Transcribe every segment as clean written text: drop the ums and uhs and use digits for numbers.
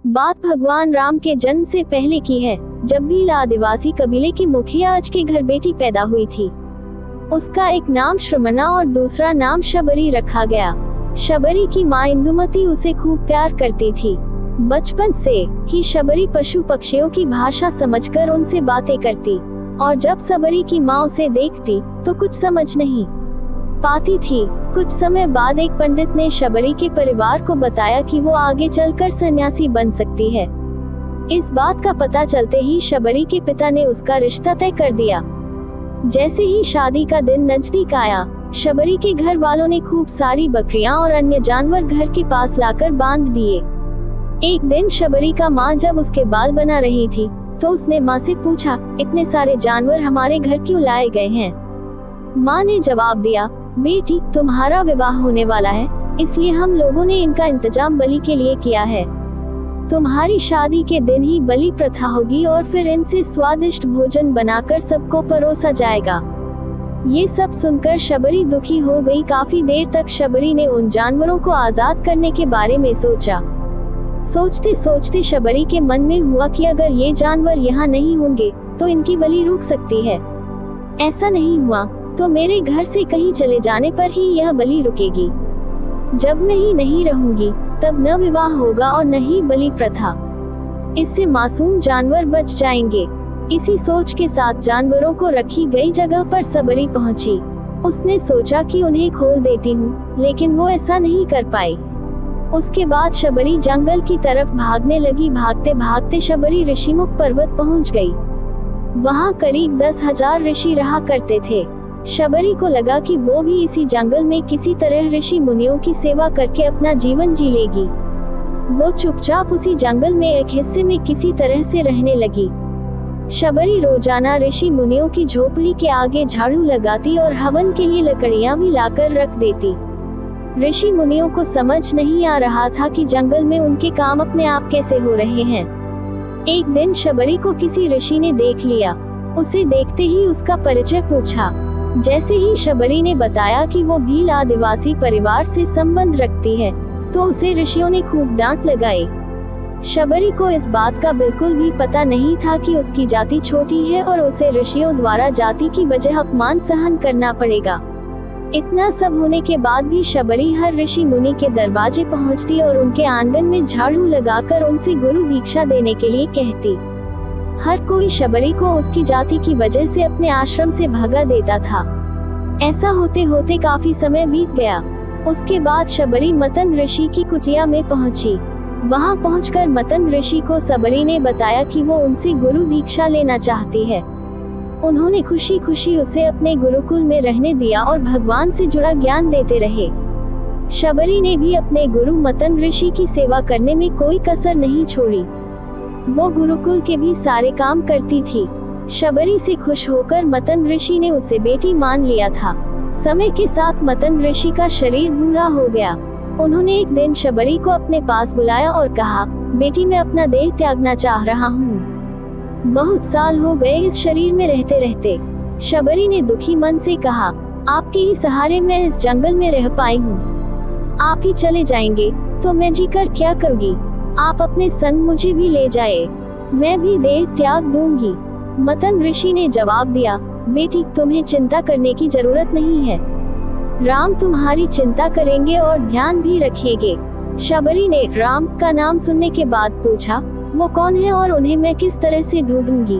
बात भगवान राम के जन्म से पहले की है, जब भील आदिवासी कबीले के मुखिया आज के घर बेटी पैदा हुई थी। उसका एक नाम श्रमणा और दूसरा नाम शबरी रखा गया। शबरी की माँ इंदुमती उसे खूब प्यार करती थी। बचपन से ही शबरी पशु पक्षियों की भाषा समझकर उनसे बातें करती, और जब शबरी की माँ उसे देखती तो कुछ समझ नहीं पाती थी। कुछ समय बाद एक पंडित ने शबरी के परिवार को बताया कि वो आगे चलकर सन्यासी बन सकती है। इस बात का पता चलते ही शबरी के पिता ने उसका रिश्ता तय कर दिया। जैसे ही शादी का दिन नजदीक आया, शबरी के घर वालों ने खूब सारी बकरियां और अन्य जानवर घर के पास लाकर बांध दिए। एक दिन शबरी का माँ जब उसके बाल बना रही थी तो उसने माँ से पूछा, इतने सारे जानवर हमारे घर क्यों लाए गए हैं? माँ ने जवाब दिया, बेटी, तुम्हारा विवाह होने वाला है, इसलिए हम लोगों ने इनका इंतजाम बलि के लिए किया है। तुम्हारी शादी के दिन ही बलि प्रथा होगी और फिर इनसे स्वादिष्ट भोजन बनाकर सबको परोसा जाएगा। ये सब सुनकर शबरी दुखी हो गई। काफी देर तक शबरी ने उन जानवरों को आजाद करने के बारे में सोचा। सोचते सोचते शबरी के मन में हुआ कि अगर ये जानवर यहाँ नहीं होंगे तो इनकी बलि रुक सकती है। ऐसा नहीं हुआ तो मेरे घर से कहीं चले जाने पर ही यह बलि रुकेगी। जब मैं ही नहीं रहूंगी तब न विवाह होगा और न ही बलि प्रथा। इससे मासूम जानवर बच जाएंगे। इसी सोच के साथ जानवरों को रखी गई जगह पर शबरी पहुंची। उसने सोचा कि उन्हें खोल देती हूँ, लेकिन वो ऐसा नहीं कर पाई। उसके बाद शबरी जंगल की तरफ भागने लगी। भागते भागते शबरी ऋषिमुख पर्वत पहुंच गई। वहां करीब 10,000 ऋषि रहा करते थे। शबरी को लगा कि वो भी इसी जंगल में किसी तरह ऋषि मुनियों की सेवा करके अपना जीवन जी लेगी। वो चुपचाप उसी जंगल में एक हिस्से में किसी तरह से रहने लगी। शबरी रोजाना ऋषि मुनियों की झोपड़ी के आगे झाड़ू लगाती और हवन के लिए लकड़ियां भी लाकर रख देती। ऋषि मुनियों को समझ नहीं आ रहा था कि जंगल में उनके काम अपने आप कैसे हो रहे हैं। एक दिन शबरी को किसी ऋषि ने देख लिया। उसे देखते ही उसका परिचय पूछा। जैसे ही शबरी ने बताया कि वो भील आदिवासी परिवार से संबंध रखती है, तो उसे ऋषियों ने खूब डांट लगाई। शबरी को इस बात का बिल्कुल भी पता नहीं था कि उसकी जाति छोटी है और उसे ऋषियों द्वारा जाति की वजह अपमान सहन करना पड़ेगा। इतना सब होने के बाद भी शबरी हर ऋषि मुनि के दरवाजे पहुंचती और उनके आंगन में झाड़ू लगाकर उनसे गुरु दीक्षा देने के लिए कहती। हर कोई शबरी को उसकी जाति की वजह से अपने आश्रम से भगा देता था। ऐसा होते होते काफी समय बीत गया। उसके बाद शबरी मतन ऋषि की कुटिया में पहुंची। वहां पहुंचकर मतन ऋषि को शबरी ने बताया कि वो उनसे गुरु दीक्षा लेना चाहती है। उन्होंने खुशी खुशी उसे अपने गुरुकुल में रहने दिया और भगवान से जुड़ा ज्ञान देते रहे। शबरी ने भी अपने गुरु मतन ऋषि की सेवा करने में कोई कसर नहीं छोड़ी। वो गुरुकुल के भी सारे काम करती थी। शबरी से खुश होकर मतन ऋषि ने उसे बेटी मान लिया था। समय के साथ मतन ऋषि का शरीर बूढ़ा हो गया। उन्होंने एक दिन शबरी को अपने पास बुलाया और कहा, बेटी, मैं अपना देह त्यागना चाह रहा हूँ। बहुत साल हो गए इस शरीर में रहते रहते। शबरी ने दुखी मन से कहा, आपके ही सहारे मैं इस जंगल में रह पाई हूँ। आप ही चले जाएंगे तो मैं जीकर क्या करूँगी? आप अपने संग मुझे भी ले जाए, मैं भी देह त्याग दूंगी। मतन ऋषि ने जवाब दिया, बेटी, तुम्हें चिंता करने की जरूरत नहीं है। राम तुम्हारी चिंता करेंगे और ध्यान भी रखेंगे। शबरी ने राम का नाम सुनने के बाद पूछा, वो कौन है और उन्हें मैं किस तरह से ढूंढूंगी?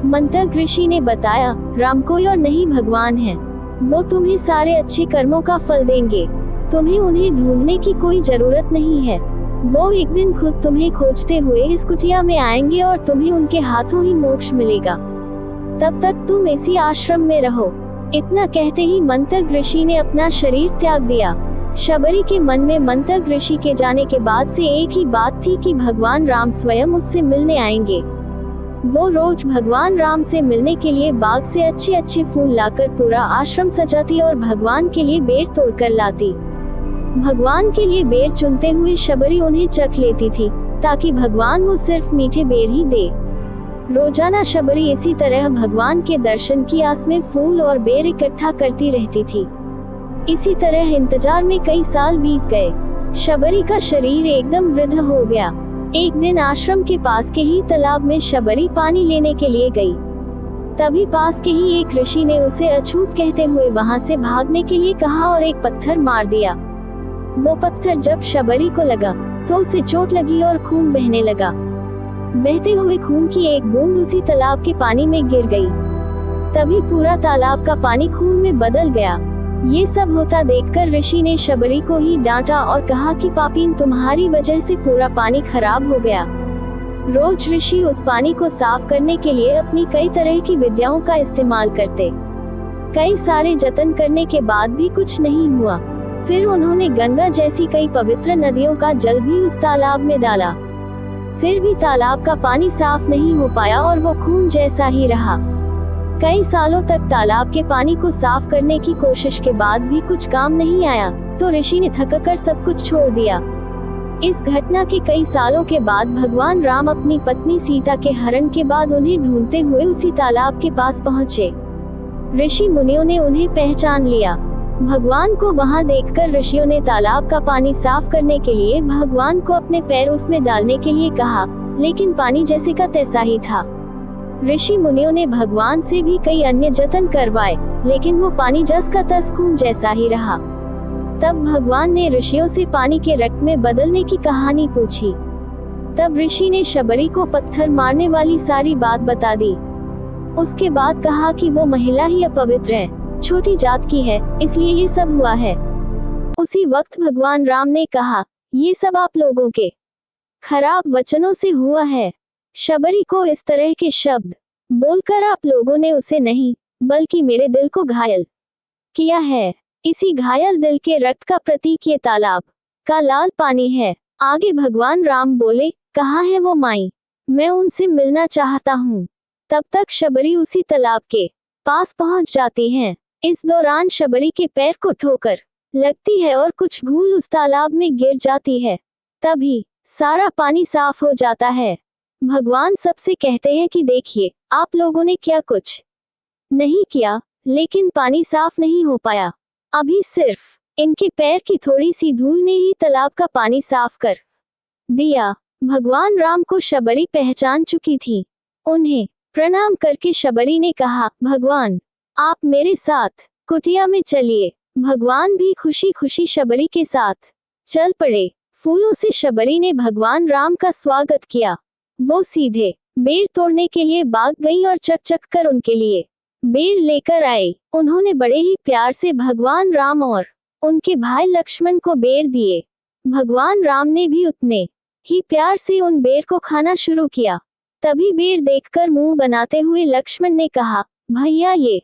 मंतक ऋषि ने बताया, राम कोई और नहीं भगवान है। वो तुम्हें सारे अच्छे कर्मों का फल देंगे। तुम्हें उन्हें ढूंढने की कोई जरूरत नहीं है। वो एक दिन खुद तुम्हें खोजते हुए इस कुटिया में आएंगे और तुम्हें उनके हाथों ही मोक्ष मिलेगा। तब तक तुम इसी आश्रम में रहो। इतना कहते ही मंतक ऋषि ने अपना शरीर त्याग दिया। शबरी के मन में मंतक ऋषि के जाने के बाद से एक ही बात थी कि भगवान राम स्वयं उससे मिलने आएंगे। वो रोज भगवान राम से मिलने के लिए बाग से अच्छे अच्छे फूल लाकर पूरा आश्रम सजाती और भगवान के लिए बेर तोड़कर लाती। भगवान के लिए बेर चुनते हुए शबरी उन्हें चख लेती थी, ताकि भगवान वो सिर्फ मीठे बेर ही दे। रोजाना शबरी इसी तरह भगवान के दर्शन की आस में फूल और बेर इकट्ठा करती रहती थी। इसी तरह इंतजार में कई साल बीत गए। शबरी का शरीर एकदम वृद्ध हो गया। एक दिन आश्रम के पास के ही तालाब में शबरी पानी लेने के लिए गई। तभी पास के ही एक ऋषि ने उसे अछूत कहते हुए वहां से भागने के लिए कहा और एक पत्थर मार दिया। वो पत्थर जब शबरी को लगा तो उसे चोट लगी और खून बहने लगा। बहते हुए खून की एक बूंद उसी तालाब के पानी में गिर गई। तभी पूरा तालाब का पानी खून में बदल गया। ये सब होता देखकर ऋषि ने शबरी को ही डांटा और कहा कि पापीन, तुम्हारी वजह से पूरा पानी खराब हो गया। रोज ऋषि उस पानी को साफ करने के लिए अपनी कई तरह की विद्याओं का इस्तेमाल करते। कई सारे जतन करने के बाद भी कुछ नहीं हुआ। फिर उन्होंने गंगा जैसी कई पवित्र नदियों का जल भी उस तालाब में डाला, फिर भी तालाब का पानी साफ नहीं हो पाया और वो खून जैसा ही रहा। कई सालों तक तालाब के पानी को साफ करने की कोशिश के बाद भी कुछ काम नहीं आया, तो ऋषि ने थककर सब कुछ छोड़ दिया। इस घटना के कई सालों के बाद भगवान राम अपनी पत्नी सीता के हरण के बाद उन्हें ढूंढते हुए उसी तालाब के पास पहुँचे। ऋषि मुनियों ने उन्हें पहचान लिया। भगवान को वहां देखकर ऋषियों ने तालाब का पानी साफ करने के लिए भगवान को अपने पैर उसमें डालने के लिए कहा, लेकिन पानी जैसे का तैसा ही था। ऋषि मुनियों ने भगवान से भी कई अन्य जतन करवाए, लेकिन वो पानी जस का तस खून जैसा ही रहा। तब भगवान ने ऋषियों से पानी के रक्त में बदलने की कहानी पूछी। तब ऋषि ने शबरी को पत्थर मारने वाली सारी बात बता दी। उसके बाद कहा कि वो महिला ही अपवित्र है, छोटी जात की है, इसलिए ये सब हुआ है। उसी वक्त भगवान राम ने कहा, ये सब आप लोगों के खराब वचनों से हुआ है। शबरी को इस तरह के शब्द बोलकर आप लोगों ने उसे नहीं, बल्कि मेरे दिल को घायल किया है। इसी घायल दिल के रक्त का प्रतीक ये तालाब का लाल पानी है। आगे भगवान राम बोले, कहाँ है वो माई, मैं उनसे मिलना चाहता हूँ। तब तक शबरी उसी तालाब के पास पहुँच जाती हैं। इस दौरान शबरी के पैर को ठोकर लगती है और कुछ धूल उस तालाब में गिर जाती है। तभी सारा पानी साफ हो जाता है। भगवान सबसे कहते हैं कि देखिए, आप लोगों ने क्या कुछ नहीं किया, लेकिन पानी साफ नहीं हो पाया। अभी सिर्फ इनके पैर की थोड़ी सी धूल ने ही तालाब का पानी साफ कर दिया। भगवान राम को शबरी पहचान चुकी थी। उन्हें प्रणाम करके शबरी ने कहा, भगवान आप मेरे साथ कुटिया में चलिए। भगवान भी खुशी खुशी शबरी के साथ चल पड़े। फूलों से शबरी ने भगवान राम का स्वागत किया। वो सीधे बेर तोड़ने के लिए भाग गई और चक चक कर उनके लिए बेर लेकर आई। उन्होंने बड़े ही प्यार से भगवान राम और उनके भाई लक्ष्मण को बेर दिए। भगवान राम ने भी उतने ही प्यार से उन बेर को खाना शुरू किया। तभी बेर देखकर मुंह बनाते हुए लक्ष्मण ने कहा, भैया ये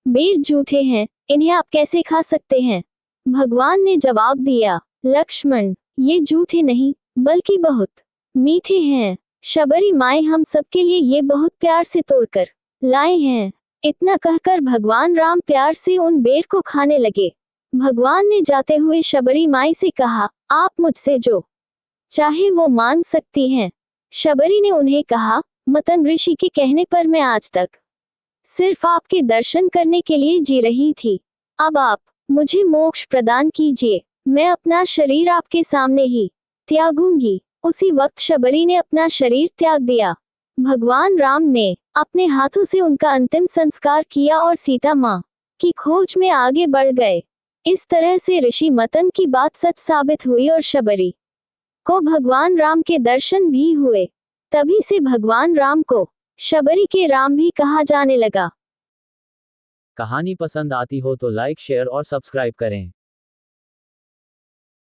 बेर झूठे हैं, इन्हें आप कैसे खा सकते हैं? भगवान ने जवाब दिया, लक्ष्मण ये झूठे नहीं बल्कि बहुत मीठे हैं। शबरी माई हम सबके लिए ये बहुत प्यार से तोड़कर लाए हैं। इतना कहकर भगवान राम प्यार से उन बेर को खाने लगे। भगवान ने जाते हुए शबरी माई से कहा, आप मुझसे जो चाहे वो मांग सकती हैं। शबरी ने उन्हें कहा, मतंग ऋषि के कहने पर मैं आज तक सिर्फ आपके दर्शन करने के लिए जी रही थी। अब आप मुझे मोक्ष प्रदान कीजिए, मैं अपना शरीर आपके सामने ही त्यागूंगी। उसी वक्त शबरी ने अपना शरीर त्याग दिया। भगवान राम ने अपने हाथों से उनका अंतिम संस्कार किया और सीता माँ की खोज में आगे बढ़ गए। इस तरह से ऋषि मतंग की बात सच साबित हुई और शबरी को भगवान राम के दर्शन भी हुए। तभी से भगवान राम को शबरी के राम भी कहा जाने लगा। कहानी पसंद आती हो तो लाइक, शेयर और सब्सक्राइब करें।